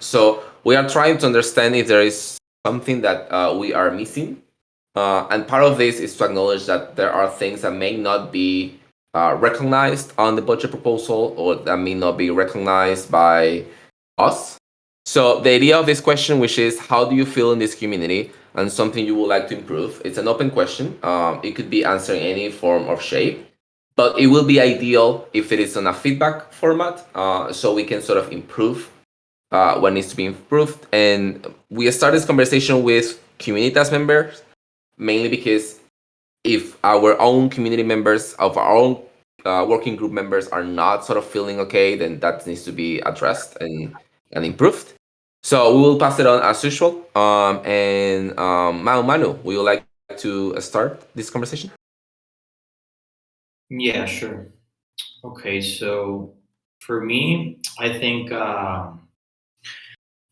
So we are trying to understand if there is something that we are missing. And part of this is to acknowledge that there are things that may not be recognized on the budget proposal, or that may not be recognized by us. So the idea of this question, which is how do you feel in this community and something you would like to improve, it's an open question. It could be answered in any form or shape, but it will be ideal if it is on a feedback format, so we can sort of improve what needs to be improved. And we start this conversation with Communitas members, mainly because if our own community members of our own working group members are not sort of feeling okay, then that needs to be addressed and improved. So we will pass it on as usual. And Manu, would you like to start this conversation? Yeah, sure. Okay, so for me, I think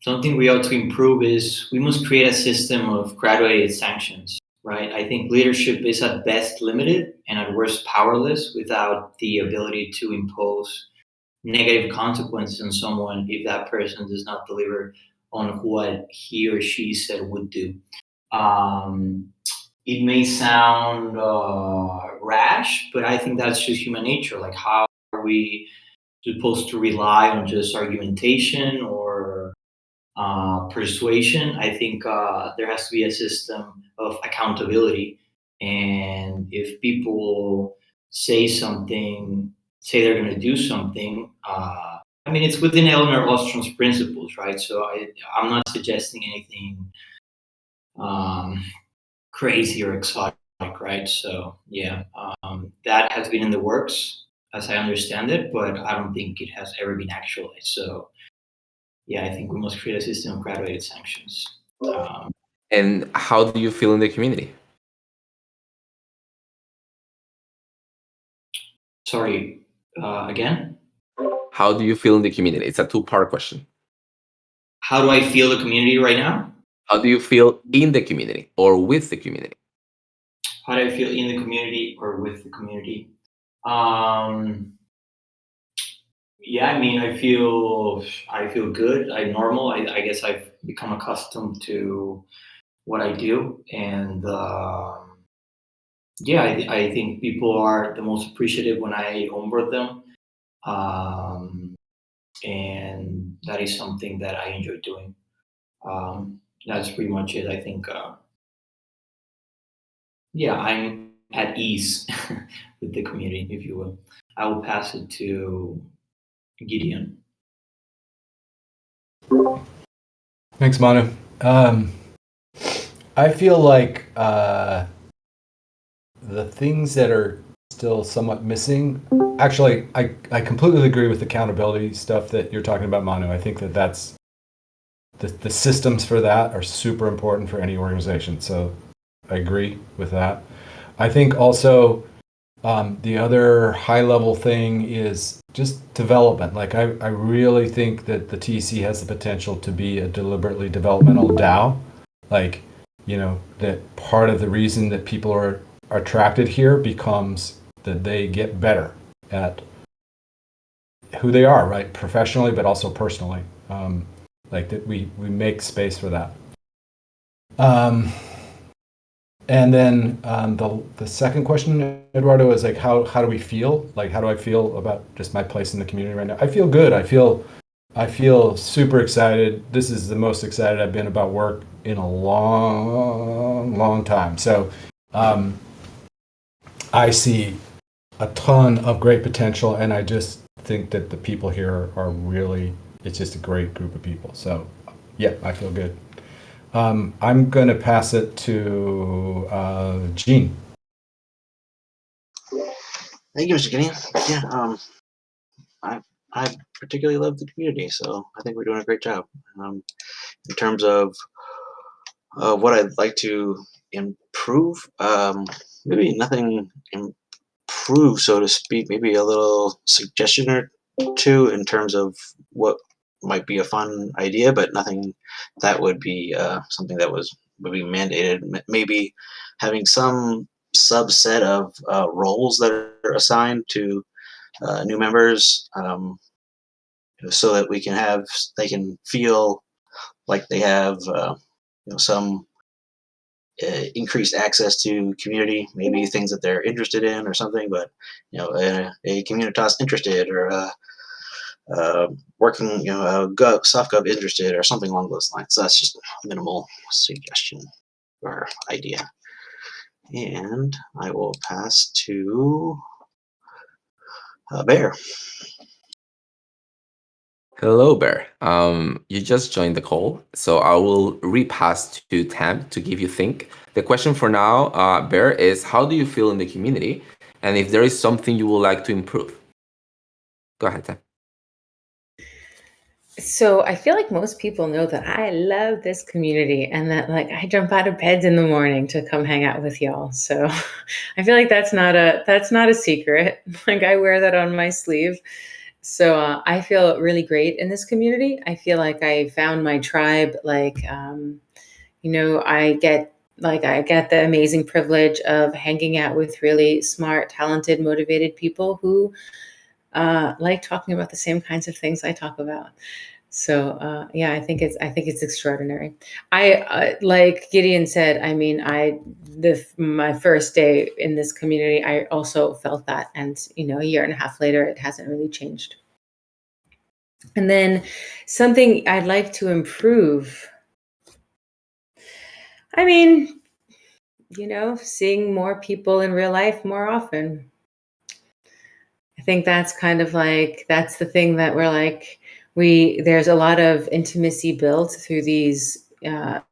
something we ought to improve is we must create a system of graduated sanctions, right? I think leadership is at best limited and at worst powerless without the ability to impose negative consequences on someone if that person does not deliver on what he or she said would do. Um, it may sound rash, but I think that's just human nature. Like, how are we supposed to rely on just argumentation or persuasion? I think there has to be a system of accountability. And if people say something, say they're going to do something, I mean, it's within Eleanor Ostrom's principles, right? So I'm not suggesting anything um, crazy or exotic, right? So yeah, that has been in the works as I understand it, but I don't think it has ever been actualized. So yeah, I think we must create a system of graduated sanctions. And how do you feel in the community? Sorry, again? How do you feel in the community? It's a two-part question. How do I feel the community right now? How do you feel in the community or with the community? How do I feel in the community or with the community? Um, yeah, I mean, I feel good. I normal. I guess I've become accustomed to what I do, and yeah, I think people are the most appreciative when I onboard them, um, and that is something that I enjoy doing. That's pretty much it. I think, yeah, I'm at ease with the community, if you will. I will pass it to Gideon. Thanks, Manu. I feel like the things that are still somewhat missing. Actually, I completely agree with the accountability stuff that you're talking about, Manu. I think that's the systems for that are super important for any organization. So I agree with that. I think also the other high level thing is just development. Like I really think that the TC has the potential to be a deliberately developmental DAO. Like, that part of the reason that people are attracted here becomes that they get better at who they are, right? Professionally, but also personally. Like that we make space for that. And then the second question, Eduardo, is like how do we feel? Like how do I feel about just my place in the community right now? I feel good. I feel super excited. This is the most excited I've been about work in a long time. So I see a ton of great potential, and I just think that the people here are really, it's just a great group of people. So yeah, I feel good. I'm going to pass it to Gene. Thank you, Mr. Gideon. Yeah, I particularly love the community, so I think we're doing a great job. In terms of what I'd like to improve, maybe nothing improve, so to speak. Maybe a little suggestion or two in terms of what might be a fun idea, but nothing that would be something that would be mandated. Maybe having some subset of roles that are assigned to new members, so that they can feel like they have some increased access to community, maybe things that they're interested in or something. But a Communitas interested, or working, soft gov interested, or something along those lines. So that's just a minimal suggestion or idea. And I will pass to Bear. Hello, Bear. You just joined the call, so I will repass to Tam to give you think. The question for now, Bear, is how do you feel in the community, and if there is something you would like to improve? Go ahead, Tam. So I feel like most people know that I love this community and that like I jump out of bed in the morning to come hang out with y'all. So I feel like that's not a secret. Like I wear that on my sleeve. So I feel really great in this community. I feel like I found my tribe. Like I get the amazing privilege of hanging out with really smart, talented, motivated people who like talking about the same kinds of things I talk about. So I think it's extraordinary. I like Gideon said. I mean, my first day in this community, I also felt that, and a year and a half later, it hasn't really changed. And then something I'd like to improve. I mean, seeing more people in real life more often. I think that's kind of like that's the thing that we're like. There's a lot of intimacy built through these the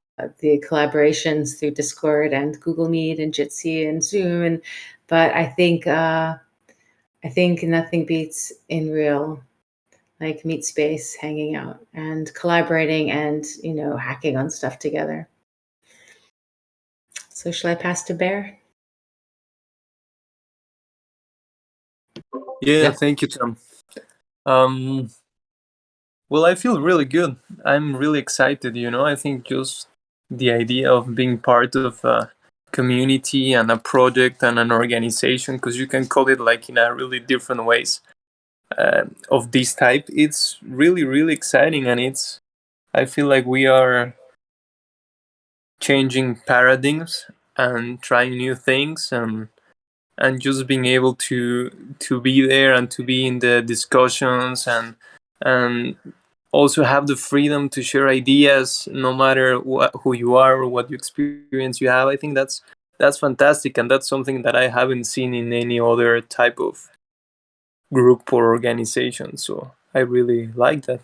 collaborations through Discord and Google Meet and Jitsi and Zoom, but I think nothing beats in real, like meet space, hanging out and collaborating and hacking on stuff together. So shall I pass to Bear? Yeah, thank you, Tom. Well, I feel really good. I'm really excited, I think just the idea of being part of a community and a project and an organization, because you can call it like in a really different ways of this type, it's really, really exciting. And I feel like we are changing paradigms and trying new things, and just being able to be there and to be in the discussions, and also have the freedom to share ideas no matter who you are or what experience you have. I think that's fantastic, and that's something that I haven't seen in any other type of group or organization. So I really like that.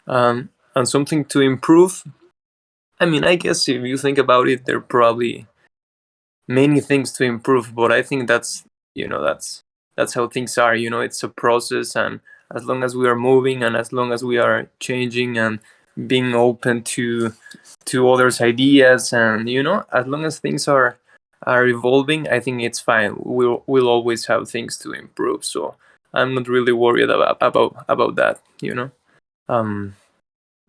And something to improve, I mean, I guess if you think about it, there are probably many things to improve, but I think that's how things are. It's a process, and as long as we are moving and as long as we are changing and being open to others' ideas, and as long as things are evolving, I think it's fine. We'll always have things to improve, so I'm not really worried about that.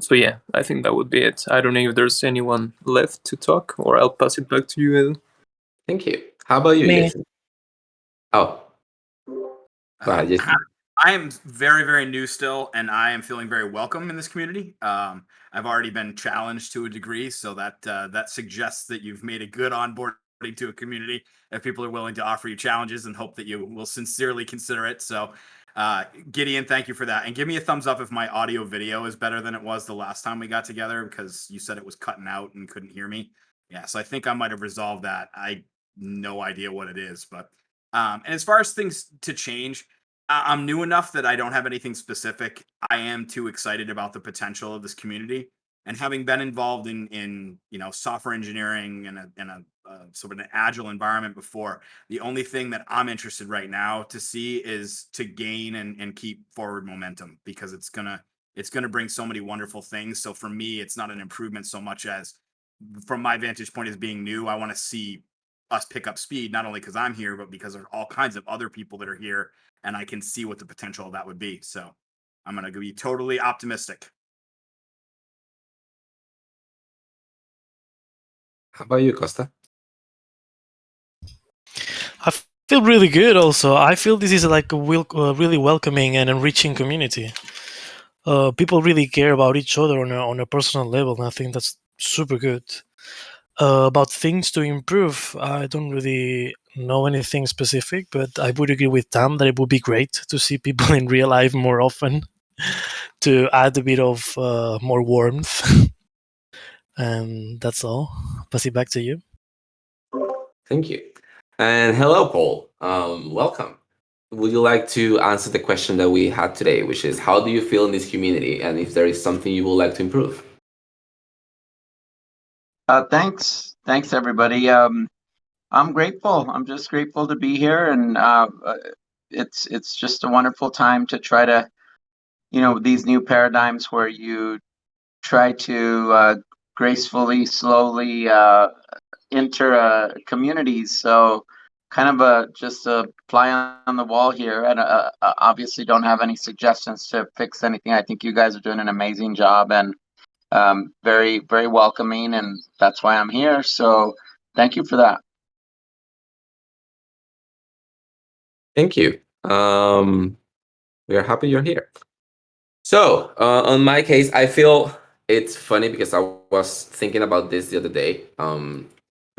So yeah, I think that would be it. I don't know if there's anyone left to talk, or I'll pass it back to you, Edu. Thank you. How about you, Jason? Oh, go ahead, Jason. I am very, very new still, and I am feeling very welcome in this community. I've already been challenged to a degree, so that suggests that you've made a good onboarding to a community if people are willing to offer you challenges, and hope that you will sincerely consider it. So, Gideon, thank you for that. And give me a thumbs up if my audio video is better than it was the last time we got together, because you said it was cutting out and couldn't hear me. Yeah, so I think I might have resolved that. I no idea what it is, but and as far as things to change, I'm new enough that I don't have anything specific. I am too excited about the potential of this community, and having been involved in software engineering and a sort of an agile environment before. The only thing that I'm interested right now to see is to gain and keep forward momentum, because it's gonna bring so many wonderful things. So for me, it's not an improvement so much as, from my vantage point as being new, I want to see us pick up speed, not only because I'm here, but because there are all kinds of other people that are here, and I can see what the potential of that would be. So I'm going to be totally optimistic. How about you, Costa? I feel really good also. I feel this is like a really welcoming and enriching community. people really care about each other on a personal level, and I think that's super good. About things to improve, I don't really know anything specific, but I would agree with Tam that it would be great to see people in real life more often to add a bit of more warmth. And that's all. Pass it back to you. Thank you. And hello, Paul. Welcome. Would you like to answer the question that we had today, which is how do you feel in this community, and if there is something you would like to improve? Thanks everybody. I'm grateful. I'm just grateful to be here, and it's just a wonderful time to try to, these new paradigms where you try to gracefully, slowly enter communities. So kind of just a fly on the wall here, and obviously don't have any suggestions to fix anything. I think you guys are doing an amazing job, and very, very welcoming, and that's why I'm here. So thank you for that. Thank you. We are happy you're here. So, on my case, I feel it's funny because I was thinking about this the other day.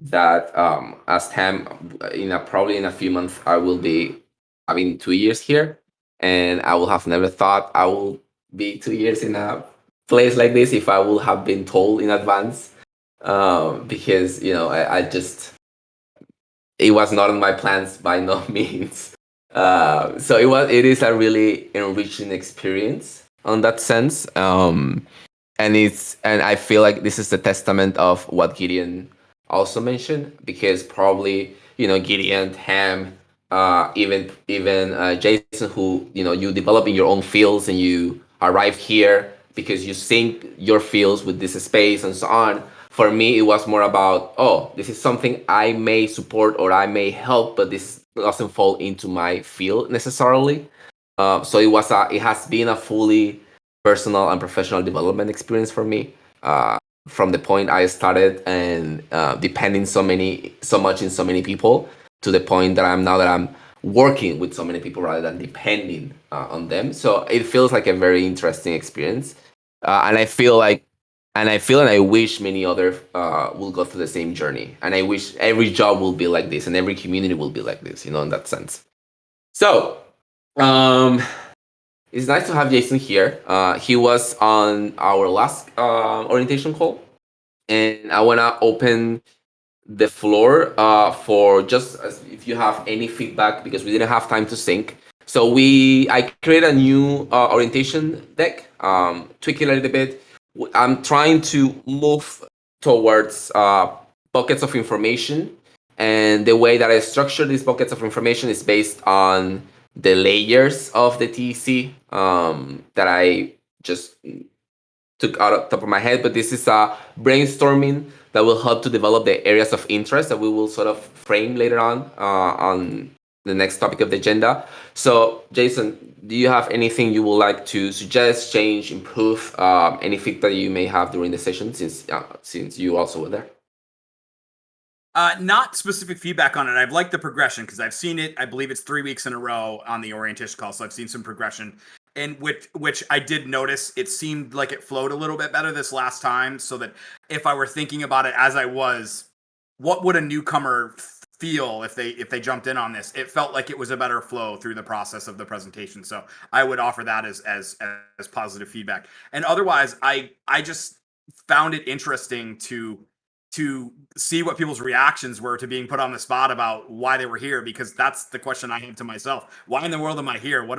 That as Tam, probably in a few months, I will be having 2 years here, and I will have never thought I will be 2 years in a place like this if I would have been told in advance. Because I just it was not in my plans by no means. So it is a really enriching experience on that sense. And I feel like this is the testament of what Gideon also mentioned, because probably Gideon, Ham, even Jason, who you develop in your own fields and you arrive here because you sync your fields with this space and so on. For me, it was more about, oh, this is something I may support or I may help, but this doesn't fall into my field necessarily. So it has been a fully personal and professional development experience for me, from the point I started and depending so much in so many people, to the point that I'm working with so many people rather than depending on them. So it feels like a very interesting experience, and I wish many others will go through the same journey, and I wish every job will be like this and every community will be like this, in that sense. So, it's nice to have Jason here. He was on our last orientation call, and I want to open the floor for just if you have any feedback, because we didn't have time to sync. So I created a new orientation deck, tweak it a little bit. I'm trying to move towards buckets of information, and the way that I structure these buckets of information is based on the layers of the TEC that I just took out of the top of my head. But this is a brainstorming that will help to develop the areas of interest that we will sort of frame later on the next topic of the agenda. So, Jason, do you have anything you would like to suggest, change, improve, any feedback you may have during the session, since you also were there? Not specific feedback on it. I've liked the progression because I've seen it. I believe it's 3 weeks in a row on the orientation call, so I've seen some progression. And which I did notice, it seemed like it flowed a little bit better this last time. So that if I were thinking about it as I was, what would a newcomer feel if they jumped in on this? It felt like it was a better flow through the process of the presentation. So I would offer that as positive feedback. And otherwise, I just found it interesting to see what people's reactions were to being put on the spot about why they were here, because that's the question I have to myself. Why in the world am I here? What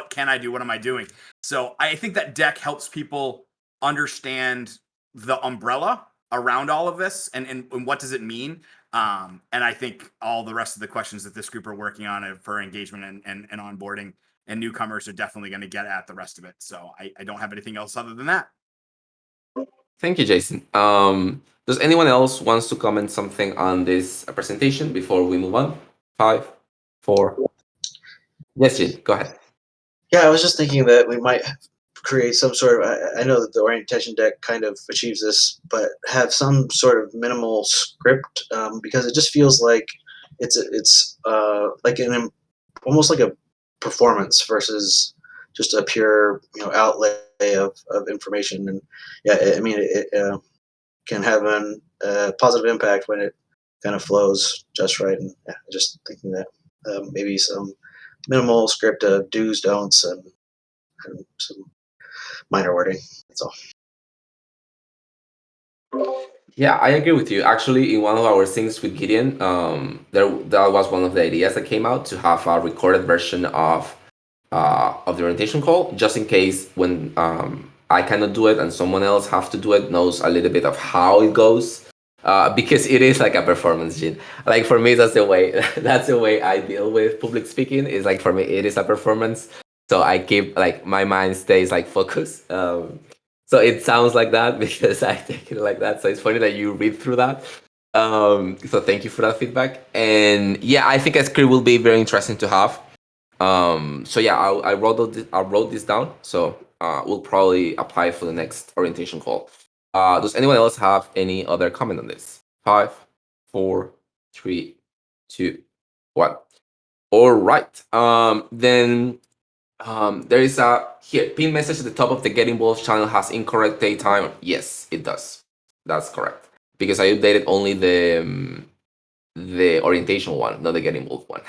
can I do? What am I doing? So I think that deck helps people understand the umbrella around all of this and what does it mean. And I think all the rest of the questions that this group are working on for engagement and onboarding and newcomers are definitely going to get at the rest of it. So I don't have anything else other than that. Thank you, Jason. Does anyone else wants to comment something on this presentation before we move on? 5, 4. Yes, Jin, go ahead. Yeah, I was just thinking that we might create some sort of, I know that the orientation deck kind of achieves this, but have some sort of minimal script, because it just feels like it's like almost like a performance versus just a pure outlay of information. And yeah, I mean it can have a positive impact when it kind of flows just right. And yeah, just thinking that maybe some minimal script of do's, don'ts, and some minor wording. That's all. Yeah, I agree with you. Actually, in one of our things with Gideon, that was one of the ideas that came out to have a recorded version of the orientation call, just in case when I cannot do it and someone else have to do it knows a little bit of how it goes. Because it is like a performance gene. Like for me, that's the way that's the way I deal with public speaking. Is like for me, it is a performance. So I keep like my mind stays like focused. So it sounds like that because I take it like that. So it's funny that you read through that. So thank you for that feedback. And yeah, I think a script will be very interesting to have. So yeah, I wrote this down. So we'll probably apply for the next orientation call. Does anyone else have any other comment on this? 5, 4, 3, 2, 1. All right. Then there is a here pin message at the top of the Get Involved channel has incorrect date time. Yes, it does. That's correct because I updated only the orientation one, not the Get Involved one.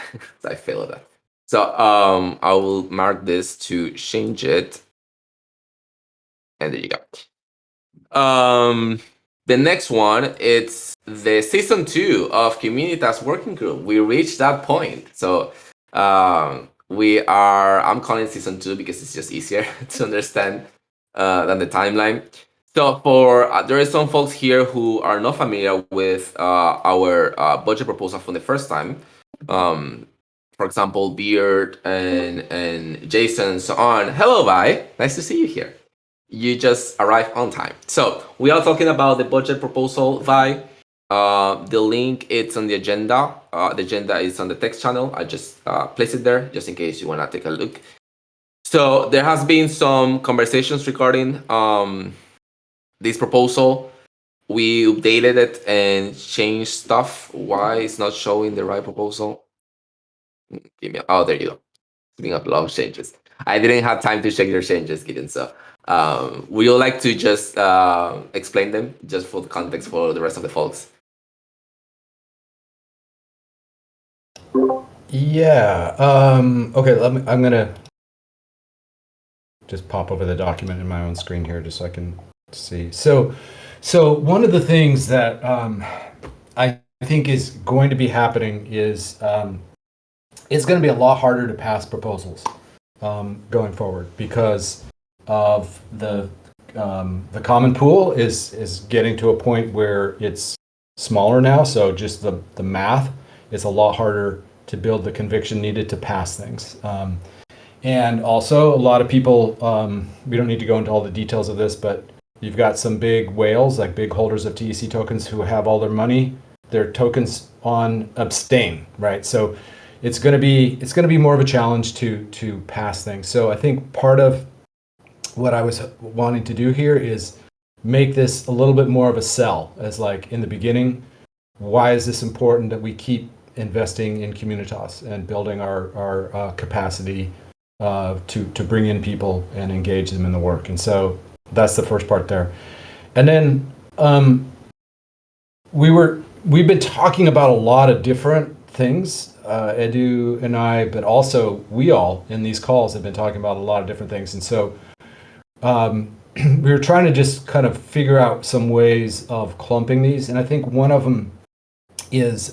So I failed at that. So I will mark this to change it, and there you go. The next one, it's the season 2 of Communitas working group. We reached that point. So I'm calling it season 2 because it's just easier to understand than the timeline. So for there are some folks here who are not familiar with our budget proposal from the first time. For example, Beard and Jason and so on. Hello, Vi. Nice to see you here. You just arrived on time. So we are talking about the budget proposal, Vi. The link it's on the agenda. The agenda is on the text channel. I just place it there just in case you want to take a look. So there has been some conversations regarding this proposal. We updated it and changed stuff. Why it's not showing the right proposal? Oh, there you go. Putting up a lot of changes. I didn't have time to check your changes, Gideon. So would you like to just explain them just for the context for the rest of the folks? Yeah. Okay. I'm gonna just pop over the document in my own screen here, just so I can see. So one of the things that I think is going to be happening is it's going to be a lot harder to pass proposals going forward because of the common pool is getting to a point where it's smaller now. So just the math is a lot harder to build the conviction needed to pass things. And also a lot of people, we don't need to go into all the details of this, but you've got some big whales, like big holders of TEC tokens who have all their tokens on abstain, right? So it's going to be more of a challenge to pass things. So I think part of what I was wanting to do here is make this a little bit more of a sell, as like in the beginning, why is this important that we keep investing in Communitas and building our capacity to bring in people and engage them in the work. And so that's the first part there. And then we've been talking about a lot of different things, Edu and I, but also we all in these calls have been talking about a lot of different things. And so we were trying to just kind of figure out some ways of clumping these. And I think one of them is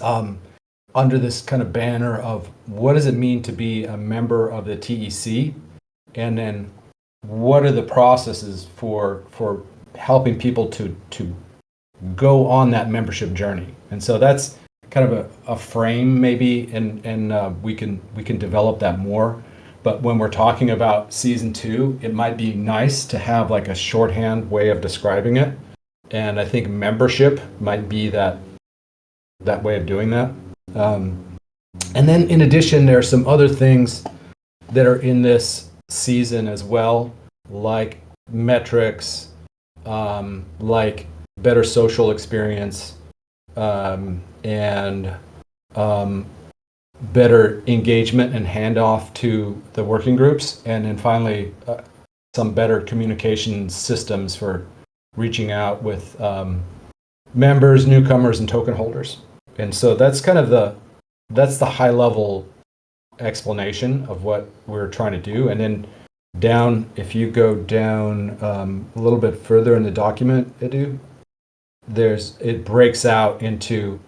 under this kind of banner of what does it mean to be a member of the TEC? And then what are the processes for helping people to go on that membership journey? And so that's kind of a frame maybe, and we can develop that more. But when we're talking about season 2, it might be nice to have like a shorthand way of describing it. And I think membership might be that way of doing that. And then in addition, there are some other things that are in this season as well, like metrics, like better social experience, and better engagement and handoff to the working groups, and then finally some better communication systems for reaching out with members, newcomers, and token holders. And so that's kind of the high level explanation of what we're trying to do. And then down, if you go down a little bit further in the document, Edu, it breaks out into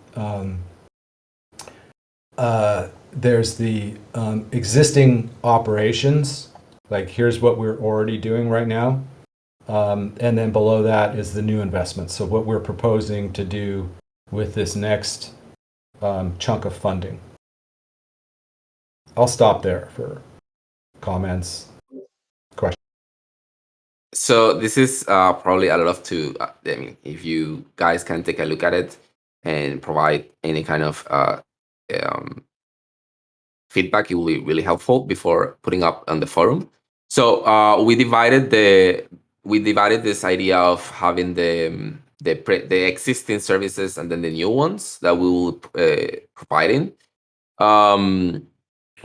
there's the existing operations, like here's what we're already doing right now, and then below that is the new investments. So what we're proposing to do with this next chunk of funding. I'll stop there for comments, questions. So this is probably a lot of I mean, if you guys can take a look at it and provide any kind of feedback, it will be really helpful before putting up on the forum. So we divided this idea of having the existing services and then the new ones that we will providing.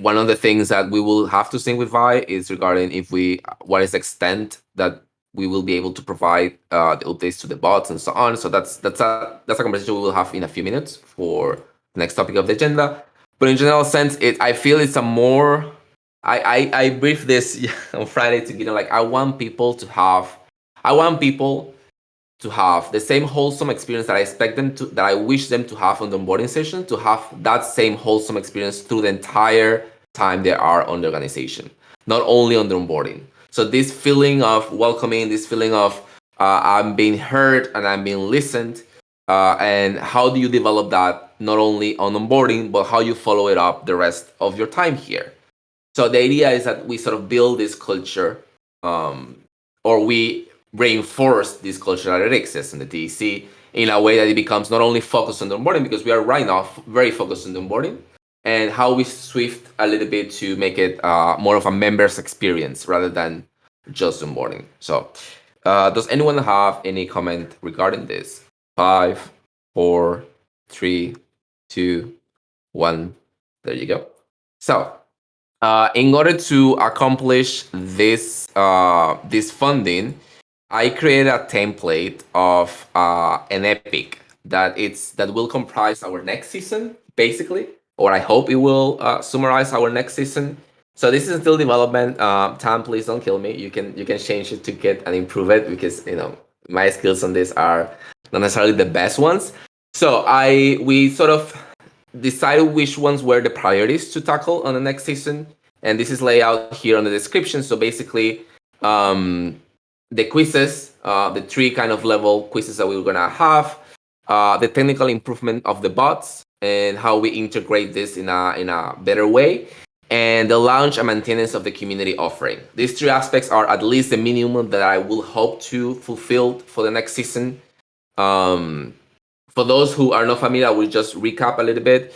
One of the things that we will have to sync with Vi is regarding what is the extent that we will be able to provide the updates to the bots and so on. So that's a conversation we will have in a few minutes for the next topic of the agenda. But in general sense, I feel it's a more. I briefed this on Friday to like I want people to have the same wholesome experience that I expect them to, that I wish them to have on the onboarding session, to have that same wholesome experience through the entire time they are on the organization, not only on the onboarding. So this feeling of welcoming, this feeling of I'm being heard and I'm being listened, and how do you develop that not only on onboarding, but how you follow it up the rest of your time here. So the idea is that we sort of build this culture, or we reinforce this culture that it exists in the TEC in a way that it becomes not only focused on the onboarding, because we are right now very focused on the onboarding, and how we shift a little bit to make it more of a member's experience rather than just onboarding. So does anyone have any comment regarding this? 5, 4, 3, 2, 1. There you go. So in order to accomplish this funding, I created a template of an epic that will comprise our next season, basically, or I hope it will summarize our next season. So this is still development. Tam, please don't kill me. You can change it to get and improve it, because my skills on this are not necessarily the best ones. So we sort of decided which ones were the priorities to tackle on the next season, and this is laid out here on the description. So basically, the quizzes, the 3 kind of level quizzes that we're gonna have, the technical improvement of the bots and how we integrate this in a better way, and the launch and maintenance of the community offering. These 3 aspects are at least the minimum that I will hope to fulfill for the next season. For those who are not familiar, I will just recap a little bit.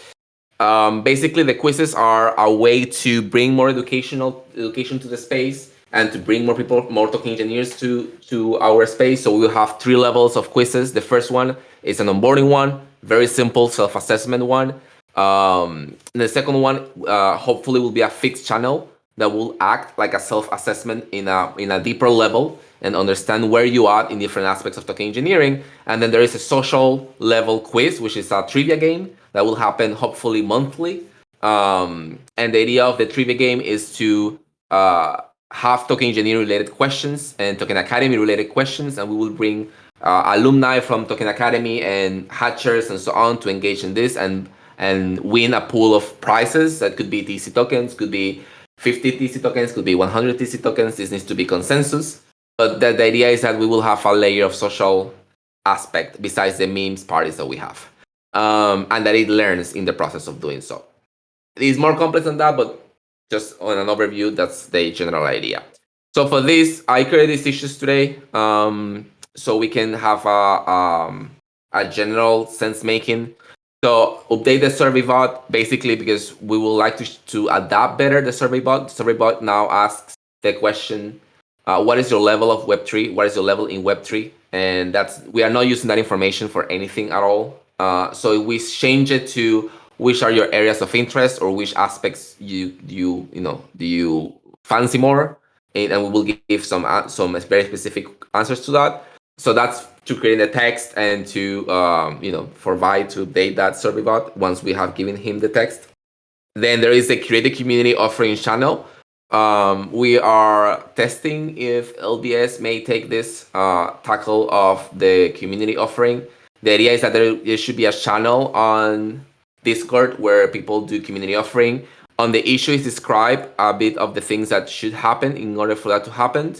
Basically, the quizzes are a way to bring more education to the space and to bring more people, more token engineers to our space. So we will have 3 levels of quizzes. The first one is an onboarding one, very simple self-assessment one. And the second one, hopefully, will be a fixed channel that will act like a self-assessment in a deeper level and understand where you are in different aspects of token engineering. And then there is a social level quiz, which is a trivia game that will happen hopefully monthly. And the idea of the trivia game is to have token engineering related questions and Token Academy related questions, and we will bring alumni from Token Academy and hatchers and so on to engage in this and win a pool of prizes that could be TC tokens, could be 50 TC tokens, could be 100 TC tokens. This needs to be consensus. But the idea is that we will have a layer of social aspect besides the memes parties that we have, and that it learns in the process of doing so. It is more complex than that, but just on an overview, that's the general idea. So for this, I created these issues today, so we can have a general sense making. So update the survey bot, basically because we would like to adapt better the survey bot. The survey bot now asks the question, what is your level of Web3? What is your level in Web3? And we are not using that information for anything at all. So we change it to which are your areas of interest or which aspects do you fancy more, and we will give some very specific answers to that. So that's to create the text and to for Vi to update that survey bot once we have given him the text. Then there is a create a community offering channel. We are testing if LBS may take this tackle of the community offering. The idea is that there should be a channel on Discord where people do community offering. On the issue is describe a bit of the things that should happen in order for that to happen.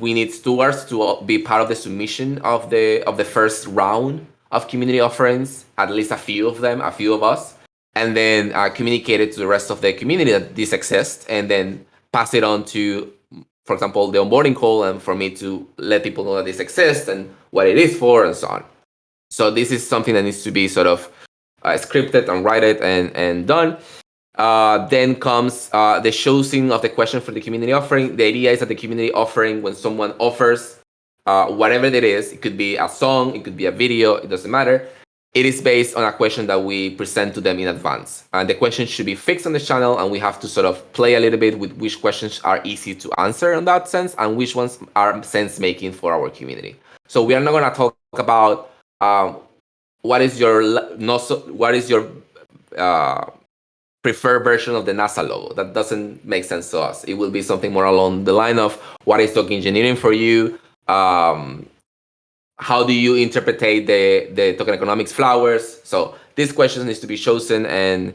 We need stewards to be part of the submission of the first round of community offerings, at least a few of us, and then communicate it to the rest of the community that this exists, and then pass it on to, for example, the onboarding call, and for me to let people know that this exists and what it is for, and so on. So this is something that needs to be sort of scripted and write it and done. Then comes the choosing of the question for the community offering. The idea is that the community offering, when someone offers whatever it is, it could be a song, it could be a video, it doesn't matter. It is based on a question that we present to them in advance. And the question should be fixed on the channel, and we have to sort of play a little bit with which questions are easy to answer in that sense and which ones are sense-making for our community. So we are not going to talk about what is your preferred version of the NASA logo. That doesn't make sense to us. It will be something more along the line of what is token engineering for you. How do you interpret the token economics flowers? So these questions needs to be chosen and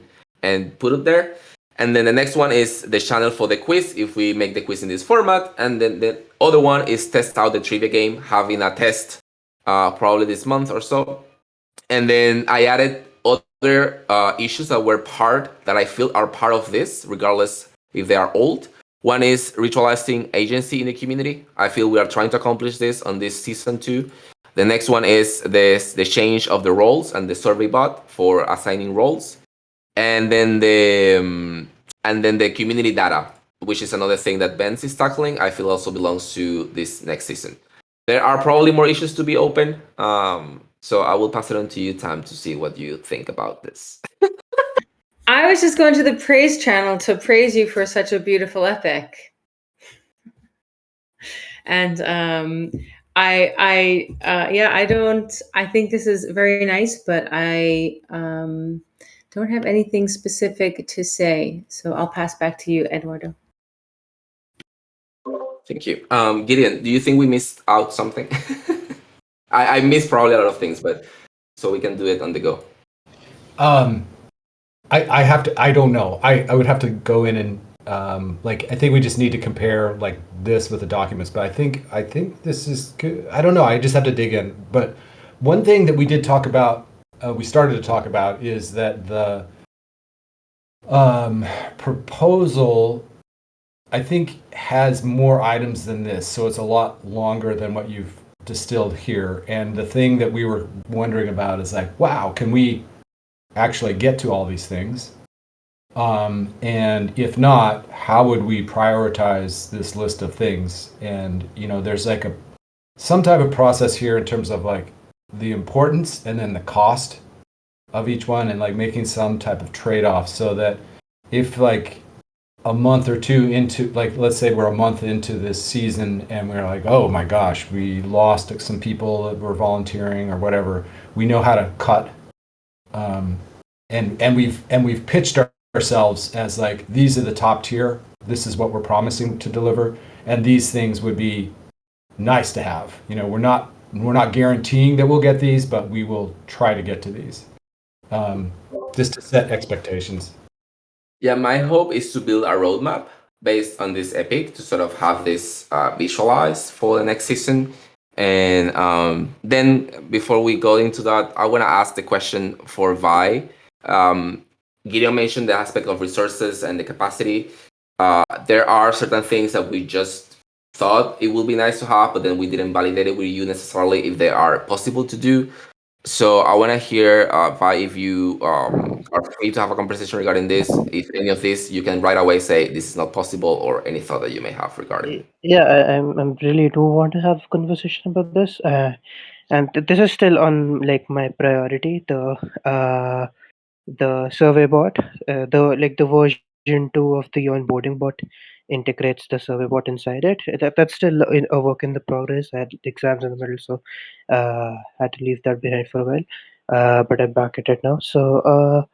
put up there. And then the next one is the channel for the quiz, if we make the quiz in this format. And then the other one is test out the trivia game, having a test probably this month or so. And then I added other issues that I feel are part of this, regardless if they are old. One is ritualizing agency in the community. I feel we are trying to accomplish this on this season 2. The next one is the change of the roles and the survey bot for assigning roles, and then the community data, which is another thing that Ben's is tackling. I feel also belongs to this next season. There are probably more issues to be open, so I will pass it on to you, Tam, to see what you think about this. I was just going to the praise channel to praise you for such a beautiful epic, and I think this is very nice, but I don't have anything specific to say. So I'll pass back to you, Eduardo. Thank you. Gideon, do you think we missed out something? I missed probably a lot of things, but so we can do it on the go. I don't know. I would have to go in and I think we just need to compare like this with the documents, but I think this is good. I don't know. I just have to dig in. But one thing that we did talk about, we started to talk about, is that the proposal, I think, has more items than this, so it's a lot longer than what you've distilled here. And the thing that we were wondering about is like, wow, can we actually get to all these things? And if not, how would we prioritize this list of things? And there's like some type of process here in terms of like the importance and then the cost of each one, and like making some type of trade-off, so that if like a month or two into, like, let's say we're a month into this season and we're like, oh my gosh, we lost some people that were volunteering or whatever, we know how to cut, and we've pitched ourselves as like, these are the top tier, this is what we're promising to deliver, and these things would be nice to have. We're not guaranteeing that we'll get these, but we will try to get to these, just to set expectations. Yeah, my hope is to build a roadmap based on this epic to sort of have this visualized for the next season. And then before we go into that, I want to ask the question for Vi. Gideon mentioned the aspect of resources and the capacity. There are certain things that we just thought it would be nice to have, but then we didn't validate it with you necessarily if they are possible to do. So I want to hear, Vi, if you are free to have a conversation regarding this. If any of this, you can right away say this is not possible, or any thought that you may have regarding it. Yeah, I'm really do want to have a conversation about this, and this is still on like my priority. the survey bot, the version 2 of the onboarding bot integrates the survey bot inside it. That's still a work in the progress. I had exams in the middle, so had to leave that behind for a while. But I'm back at it now. So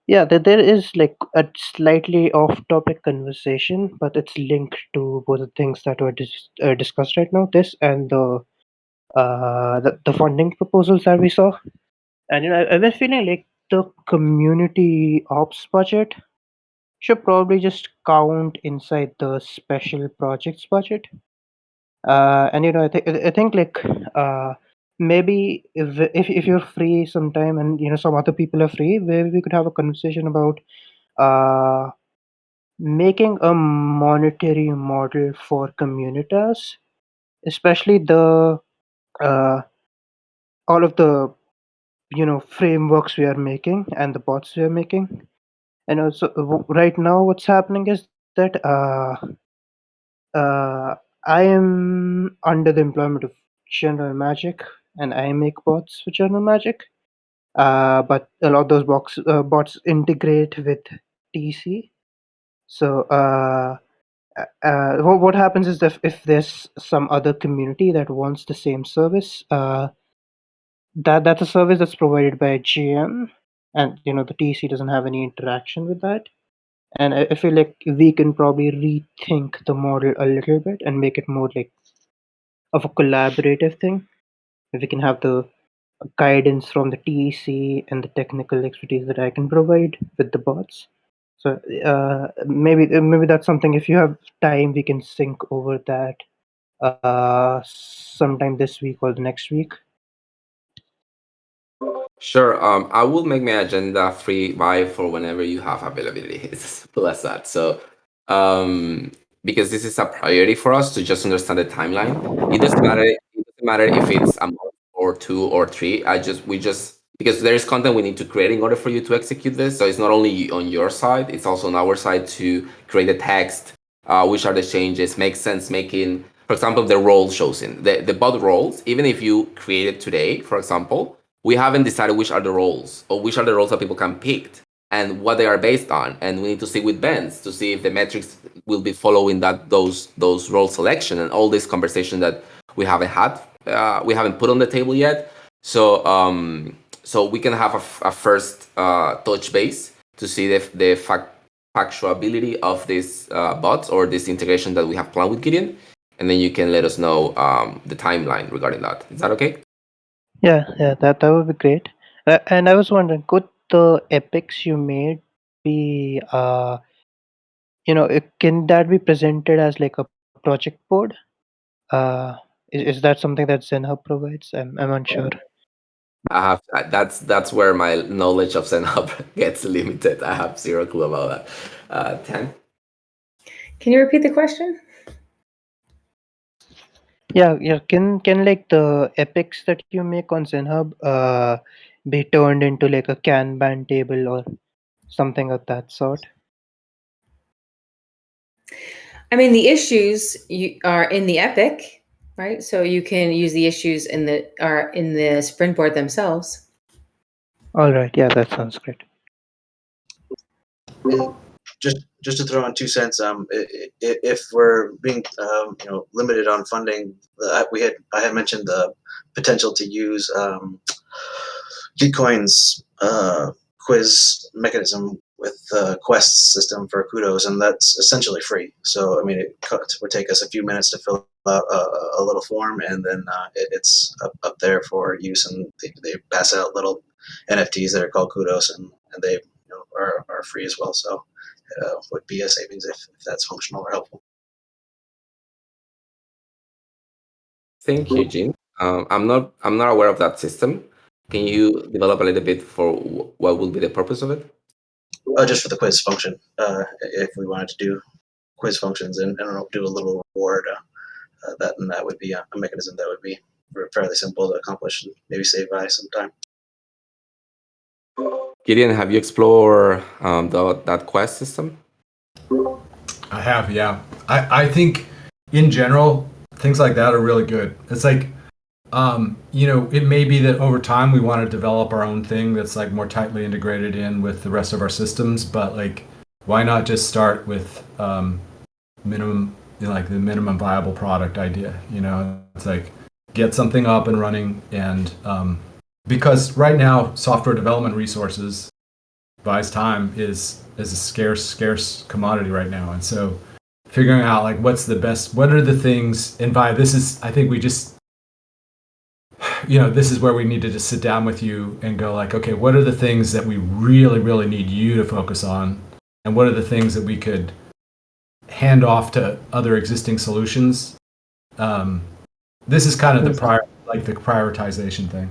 yeah, there is like a slightly off-topic conversation, but it's linked to both the things that were discussed right now. This and the funding proposals that we saw. And I've been feeling like the community ops budget should probably just count inside the special projects budget. And I think like maybe if you're free sometime and some other people are free, maybe we could have a conversation about uh making a monetary model for Communitas, especially the uh all of the frameworks we are making and the bots we are making. And also right now what's happening is that uh, I am under the employment of General Magic, and I make bots for General Magic. But a lot of those bots integrate with TC. So what happens is that if there's some other community that wants the same service, that's a service that's provided by a GM, and the TC doesn't have any interaction with that. And I feel like we can probably rethink the model a little bit and make it more like of a collaborative thing. If we can have the guidance from the TEC and the technical expertise that I can provide with the bots. So maybe that's something. If you have time, we can sync over that sometime this week or the next week. Sure. I will make my agenda free by for whenever you have availability. It's as simple as that. So, because this is a priority for us to just understand the timeline. It doesn't matter. It doesn't matter if it's a month or 2 or 3. We just because there is content we need to create in order for you to execute this. So it's not only on your side; it's also on our side to create the text. Which are the changes? Make sense making. For example, the roles chosen, the bot roles. Even if you create it today, for example, we haven't decided which are the roles or which are the roles that people can pick and what they are based on. And we need to see with Benz to see if the metrics will be following those role selection and all this conversation that we haven't had, we haven't put on the table yet. So so we can have a first touch base to see the factuality of this bots or this integration that we have planned with Gideon, and then you can let us know the timeline regarding that. Is that okay? Yeah, that would be great. And I was wondering, could the epics you made be can that be presented as like a project board? Is that something that ZenHub provides? I'm unsure. That's where my knowledge of ZenHub gets limited. I have zero clue about that. 10. Can you repeat the question? Yeah. Can like the epics that you make on ZenHub be turned into like a Kanban table or something of that sort? I mean, the issues are in the epic, right? So you can use the issues in the sprint board themselves. All right. Yeah, that sounds great. And just to throw in 2 cents, if we're being limited on funding, I had mentioned the potential to use Gitcoin's quiz mechanism with the Quest system for Kudos, and that's essentially free. So I mean, it would take us a few minutes to fill out a little form, and then it's up there for use, and they pass out little NFTs that are called Kudos, and they are free as well. So would be a savings if that's functional or helpful. Thank you, Gene. I'm not aware of that system. Can you develop a little bit for what will be the purpose of it? Just for the quiz function, if we wanted to do quiz functions and do a little reward, that would be a mechanism that would be fairly simple to accomplish and maybe save by some time. Gideon, have you explored that Quest system? I have, yeah. I think in general things like that are really good. It's like It may be that over time we want to develop our own thing that's like more tightly integrated in with the rest of our systems, but like, why not just start with minimum, like the minimum viable product idea? It's like get something up and running, and because right now software development resources buys time is a scarce commodity right now, and so figuring out like what are the things, and this is, I think we just, this is where we need to just sit down with you and go like, okay, what are the things that we really, really need you to focus on? And what are the things that we could hand off to other existing solutions? This is kind of the prioritization thing.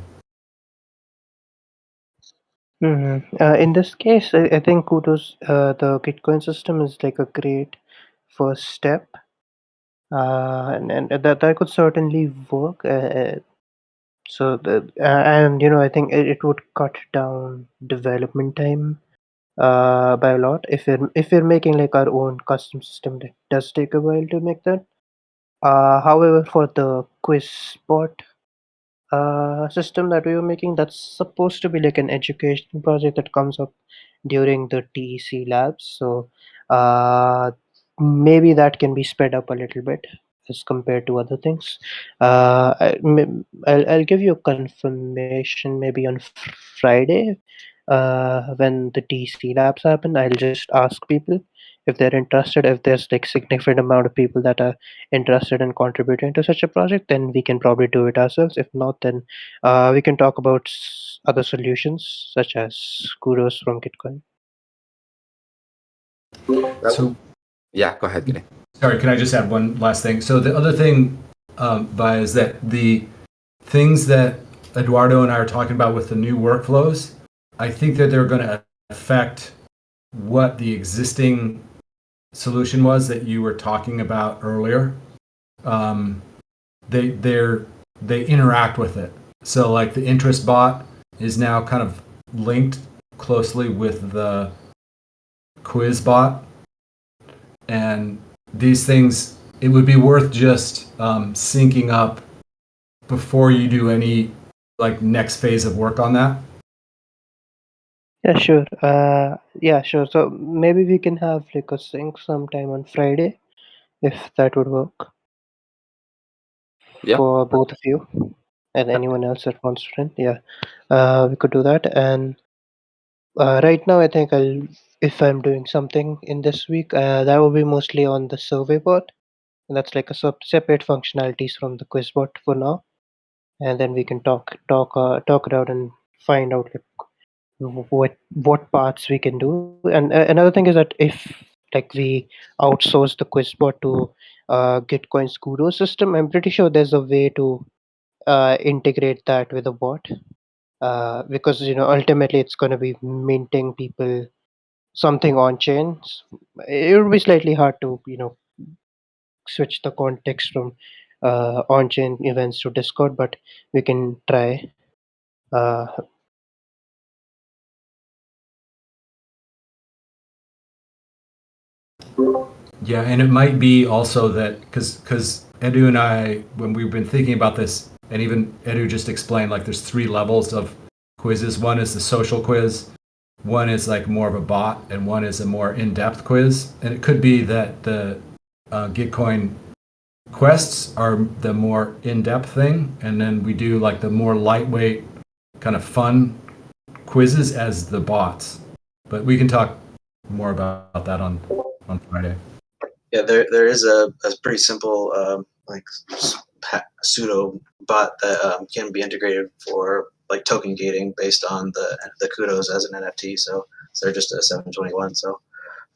In this case, I think Kudos, the Gitcoin system is like a great first step, and that could certainly work. I think it would cut down development time by a lot. If we're making like our own custom system, it does take a while to make that. However, for the Quizbot system that we were making, that's supposed to be like an education project that comes up during the TEC labs. So maybe that can be sped up a little bit as compared to other things. I'll give you a confirmation maybe on Friday when the TEC labs happen. I'll just ask people if they're interested. If there's like significant amount of people that are interested in contributing to such a project, then we can probably do it ourselves. If not, then we can talk about other solutions such as Kudos from Gitcoin. So, yeah, go ahead, Gine. Sorry, can I just add one last thing? So the other thing, Vi, is that the things that Eduardo and I are talking about with the new workflows, I think that they're going to affect what the existing solution was that you were talking about earlier. They interact with it. So like the interest bot is now kind of linked closely with the quiz bot, and these things, it would be worth just syncing up before you do any like next phase of work on that. Yeah, sure. Sure. So maybe we can have like a sync sometime on Friday, if that would work. Yeah. For both of you and anyone else that wants to. Yeah, we could do that. And right now, I think if I'm doing something in this week, that will be mostly on the survey bot. And that's like a separate functionalities from the quiz bot for now. And then we can talk it out and find out like what parts we can do. And another thing is that if like we outsource the quiz bot to Gitcoin's Kudos system, I'm pretty sure there's a way to integrate that with a bot, because ultimately it's going to be minting people something on chain. It would be slightly hard to switch the context from on chain events to Discord, but we can try. uh, Yeah, and it might be also that because Edu and I, when we've been thinking about this, and even Edu just explained, like there's 3 levels of quizzes. One is the social quiz, one is like more of a bot, and one is a more in-depth quiz. And it could be that the Gitcoin quests are the more in-depth thing, and then we do like the more lightweight kind of fun quizzes as the bots. But we can talk more about that on Friday. Yeah, there is a pretty simple like pseudo bot that can be integrated for like token gating based on the kudos as an NFT. So they're just a 721. So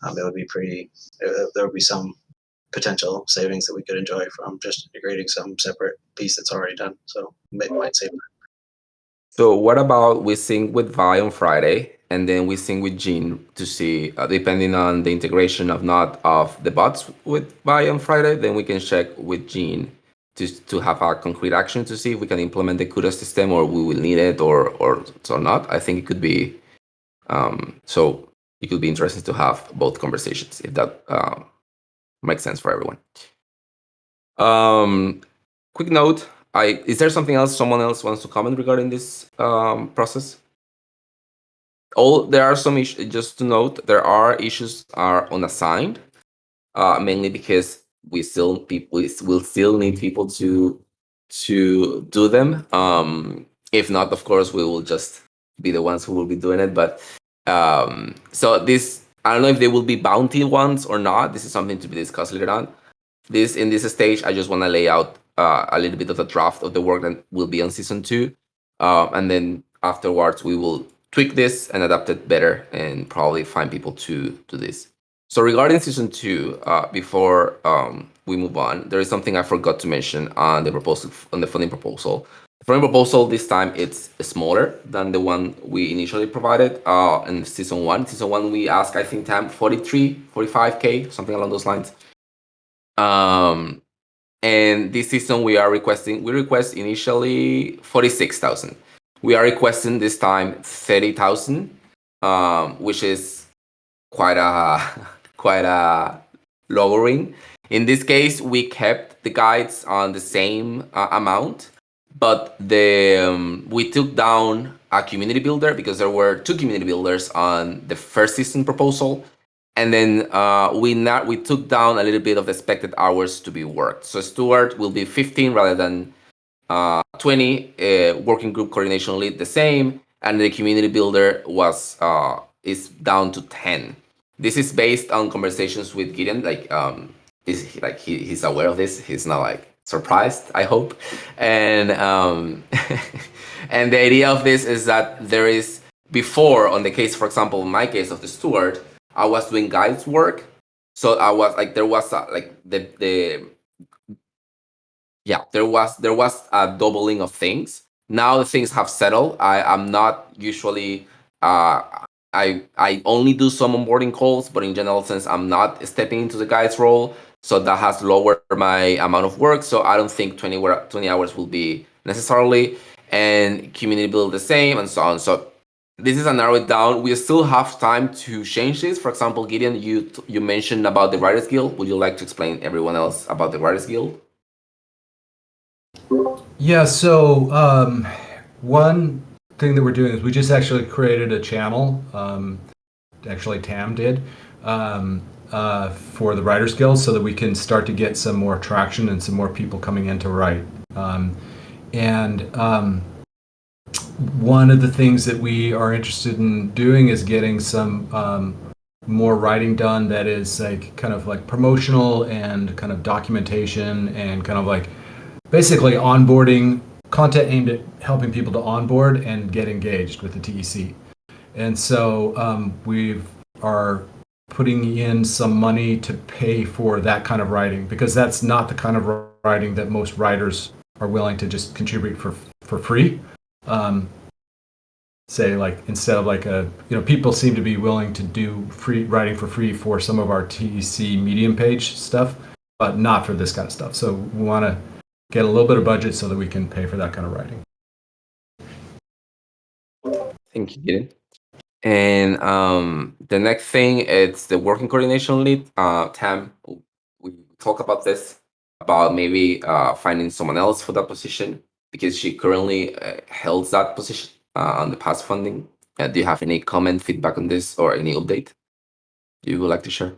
it would be pretty. There would be some potential savings that we could enjoy from just integrating some separate piece that's already done. So it might save. So what about we sync with Vi on Friday, and then we sync with Gene to see, depending on the integration of not of the bots with Vi on Friday, then we can check with Gene to have a concrete action to see if we can implement the kudos system or we will need it or not. I think it could be so it could be interesting to have both conversations if that makes sense for everyone. Quick note. Is there something else someone else wants to comment regarding this process? There are some issues. Just to note, there are issues are unassigned, mainly because we will still need people to do them. If not, of course, we will just be the ones who will be doing it. But so this, I don't know if they will be bounty ones or not. This is something to be discussed later on. In this stage, I just want to lay out a little bit of the draft of the work that will be on season 2, and then afterwards we will tweak this and adapt it better, and probably find people to do this. So regarding season 2, before we move on, there is something I forgot to mention on the funding proposal. The funding proposal this time, it's smaller than the one we initially provided in season 1. Season 1 we asked, I think, 45K, something along those lines. And this season we request initially 46,000. We are requesting this time 30,000, which is quite a lowering. In this case, we kept the guides on the same amount, but we took down a community builder because there were 2 community builders on the first season proposal. And then we took down a little bit of the expected hours to be worked. So Steward will be 15 rather than 20. Working group coordination lead the same, and the community builder is down to 10. This is based on conversations with Gideon. He's aware of this. He's not surprised, I hope. And and the idea of this is that there is before, on the case, for example, in my case of the Steward, I was doing guides work, so I was there was there was a doubling of things. Now the things have settled. I'm not usually I only do some onboarding calls, but in general sense, I'm not stepping into the guides role, so that has lowered my amount of work. So I don't think 20 hours will be necessarily, and community build the same, and so on. So this is a narrow it down. We still have time to change this. For example, Gideon, you mentioned about the Writers Guild. Would you like to explain everyone else about the Writers Guild? Yeah, so one thing that we're doing is we just actually created a channel. Actually, Tam did for the Writers Guild, so that we can start to get some more traction and some more people coming in to write. One of the things that we are interested in doing is getting some more writing done that is kind of promotional and kind of documentation and kind of basically onboarding content aimed at helping people to onboard and get engaged with the TEC. And so we are putting in some money to pay for that kind of writing, because that's not the kind of writing that most writers are willing to just contribute for free. Instead of people seem to be willing to do free writing for free for some of our TEC Medium page stuff, but not for this kind of stuff. So we want to get a little bit of budget so that we can pay for that kind of writing. Thank you, Gideon. And the next thing, it's the working coordination lead. Tam, we talk about this, about maybe finding someone else for that position, because she currently holds that position on the past funding. Do you have any comment, feedback on this, or any update you would like to share?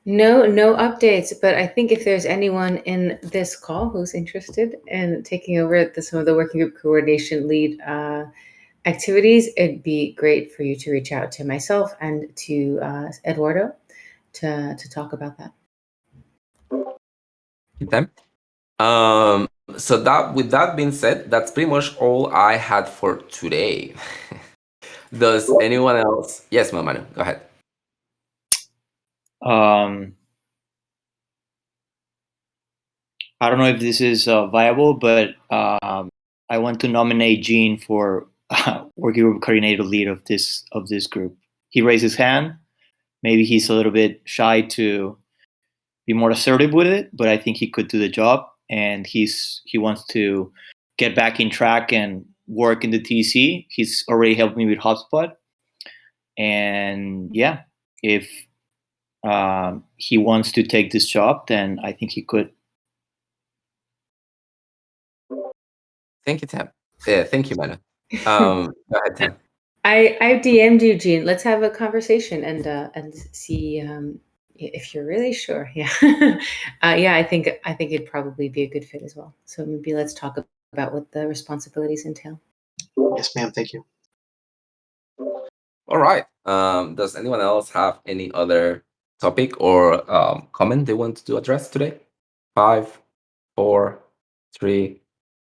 No updates, but I think if there's anyone in this call who's interested in taking over some of the working group coordination lead activities, it'd be great for you to reach out to myself and to Eduardo to talk about that. Okay. So with that being said, that's pretty much all I had for today. Does anyone else? Yes, Manu, go ahead. I don't know if this is viable, but I want to nominate Gene for working group coordinator lead of this group. He raised his hand. Maybe he's a little bit shy to be more assertive with it, but I think he could do the job, and he wants to get back in track and work in the TC. He's already helped me with HubSpot, and yeah, if he wants to take this job, then I think he could. Thank you, Tam. Yeah, thank you, Manu. Go ahead, Tam. I DM'd you, Gene. Let's have a conversation and see if you're really sure. Yeah, yeah. I think it'd probably be a good fit as well. So maybe let's talk about what the responsibilities entail. Yes, ma'am. Thank you. All right. Does anyone else have any other topic or comment they want to address today? 5, 4, 3,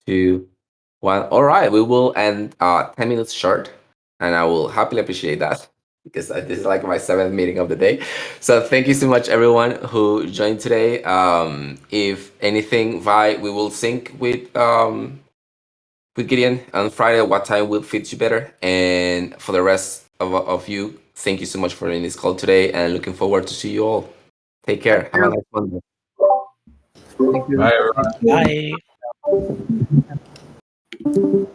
2, 1. All right. We will end 10 minutes short, and I will happily appreciate that because this is like my 7th meeting of the day. So thank you so much, everyone who joined today. If anything, we will sync with Gideon on Friday. What time will fit you better? And for the rest of you, thank you so much for in this call today, and looking forward to see you all. Take care. Have a nice Monday. Bye, everyone. Bye.